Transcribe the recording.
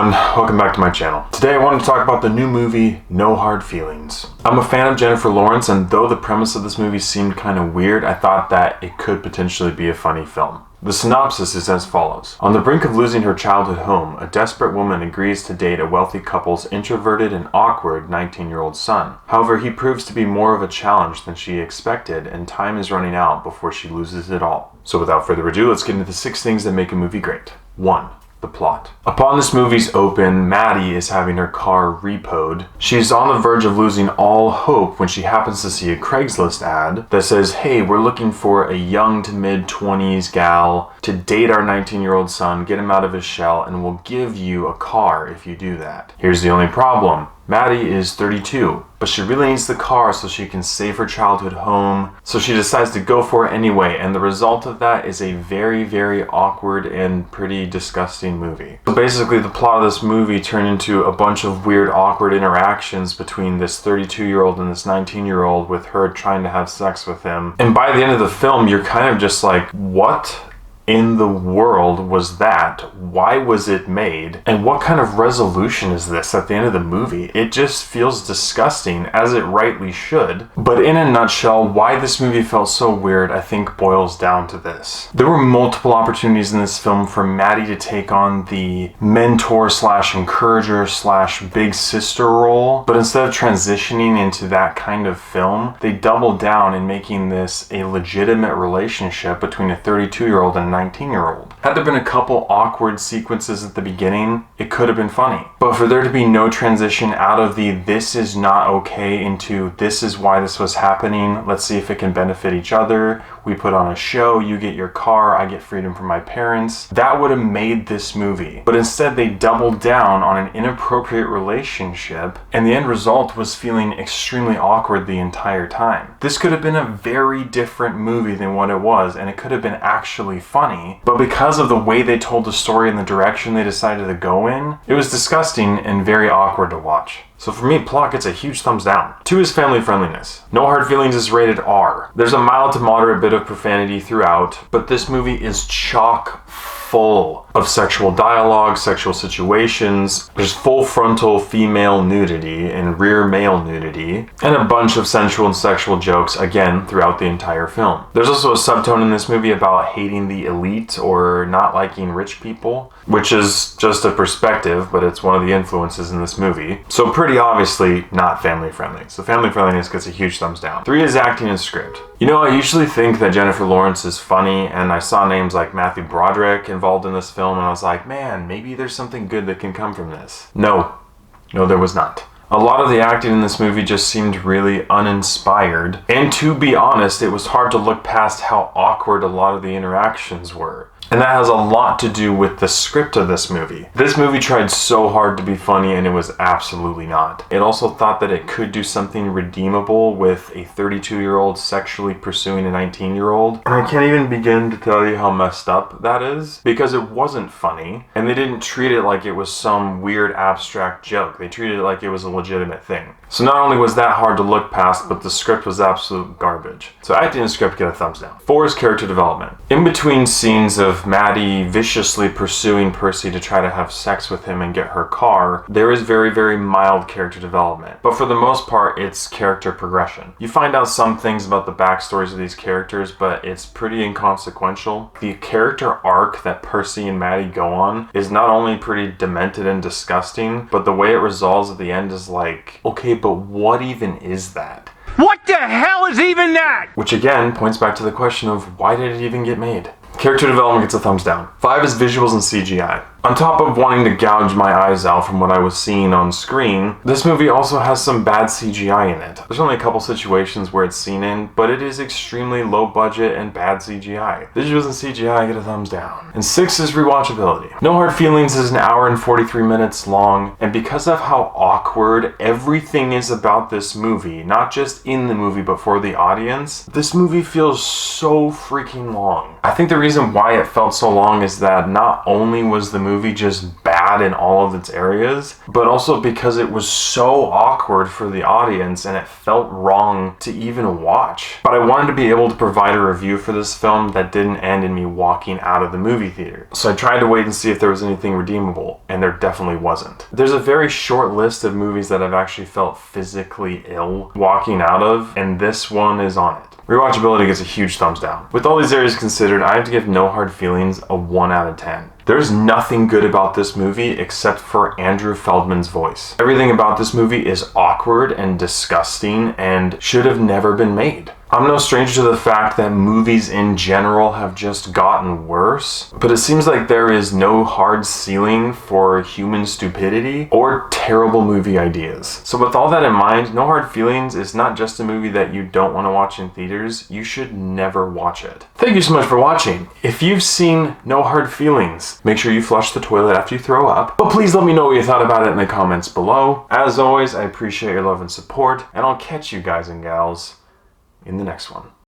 everyone, welcome back to my channel. Today I wanted to talk about the new movie, No Hard Feelings. I'm a fan of Jennifer Lawrence, and though the premise of this movie seemed kind of weird, I thought that it could potentially be a funny film. The synopsis is as follows. On the brink of losing her childhood home, a desperate woman agrees to date a wealthy couple's introverted and awkward 19-year-old son. However, he proves to be more of a challenge than she expected, and time is running out before she loses it all. So without further ado, let's get into the 6 things that make a movie great. 1. The plot. Upon this movie's open, Maddie is having her car repoed. She's on the verge of losing all hope when she happens to see a Craigslist ad that says, hey, we're looking for a young to mid-20s gal to date our 19-year-old son, get him out of his shell, and we'll give you a car if you do that. Here's the only problem. Maddie is 32, but she really needs the car so she can save her childhood home, so she decides to go for it anyway, and the result of that is a very, very awkward and pretty disgusting movie. So basically the plot of this movie turned into a bunch of weird, awkward interactions between this 32-year-old and this 19-year-old with her trying to have sex with him. And by the end of the film, you're kind of just like, what in the world was that? Why was it made? And what kind of resolution is this at the end of the movie? It just feels disgusting, as it rightly should. But in a nutshell, why this movie felt so weird, I think boils down to this. There were multiple opportunities in this film for Maddie to take on the mentor slash encourager slash big sister role, but instead of transitioning into that kind of film, they doubled down in making this a legitimate relationship between a 32-year-old and a 19-year-old. Had there been a couple awkward sequences at the beginning, it could have been funny. But for there to be no transition out of the this is not okay into this is why this was happening, let's see if it can benefit each other, we put on a show, you get your car, I get freedom from my parents, that would have made this movie. But instead they doubled down on an inappropriate relationship, and the end result was feeling extremely awkward the entire time. This could have been a very different movie than what it was, and it could have been actually funny. But because of the way they told the story and the direction they decided to go in, it was disgusting and very awkward to watch. So for me, plot gets a huge thumbs down. 2 is family friendliness. No Hard Feelings is rated R. There's a mild to moderate bit of profanity throughout, but this movie is chock full of sexual dialogue, sexual situations. There's full frontal female nudity and rear male nudity, and a bunch of sensual and sexual jokes, again, throughout the entire film. There's also a subtone in this movie about hating the elite or not liking rich people, which is just a perspective, but it's one of the influences in this movie. So pretty obviously not family friendly. So family friendliness gets a huge thumbs down. 3 is acting and script. You know, I usually think that Jennifer Lawrence is funny, and I saw names like Matthew Broderick involved in this film, and I was like, man, maybe there's something good that can come from this. No, there was not. A lot of the acting in this movie just seemed really uninspired, and to be honest, it was hard to look past how awkward a lot of the interactions were. And that has a lot to do with the script of this movie. This movie tried so hard to be funny, and it was absolutely not. It also thought that it could do something redeemable with a 32-year-old sexually pursuing a 19-year-old. And I can't even begin to tell you how messed up that is, because it wasn't funny, and they didn't treat it like it was some weird abstract joke. They treated it like it was a legitimate thing. So not only was that hard to look past, but the script was absolute garbage. So acting and script get a thumbs down. 4 is character development. In between scenes of Maddie viciously pursuing Percy to try to have sex with him and get her car, there is very, very mild character development. But for the most part, it's character progression. You find out some things about the backstories of these characters, but it's pretty inconsequential. The character arc that Percy and Maddie go on is not only pretty demented and disgusting, but the way it resolves at the end is like, okay, but what even is that? What the hell is even that? Which again points back to the question of why did it even get made? Character development gets a thumbs down. 5 is visuals and CGI. On top of wanting to gouge my eyes out from what I was seeing on screen, this movie also has some bad CGI in it. There's only a couple situations where it's seen in, but it is extremely low budget and bad CGI. Visuals and CGI get a thumbs down. And 6 is rewatchability. No Hard Feelings is an hour and 43 minutes long, and because of how awkward everything is about this movie, not just in the movie but for the audience, this movie feels so freaking long. I think the reason why it felt so long is that not only was the movie movie just bad in all of its areas, but also because it was so awkward for the audience and it felt wrong to even watch. But I wanted to be able to provide a review for this film that didn't end in me walking out of the movie theater. So I tried to wait and see if there was anything redeemable, and there definitely wasn't. There's a very short list of movies that I've actually felt physically ill walking out of, and this one is on it. Rewatchability gets a huge thumbs down. With all these areas considered, I have to give No Hard Feelings a 1 out of 10. There's nothing good about this movie except for Andrew Feldman's voice. Everything about this movie is awkward and disgusting and should have never been made. I'm no stranger to the fact that movies in general have just gotten worse, but it seems like there is no hard ceiling for human stupidity or terrible movie ideas. So with all that in mind, No Hard Feelings is not just a movie that you don't want to watch in theaters, you should never watch it. Thank you so much for watching. If you've seen No Hard Feelings, make sure you flush the toilet after you throw up, but please let me know what you thought about it in the comments below. As always, I appreciate your love and support, and I'll catch you guys and gals in the next one.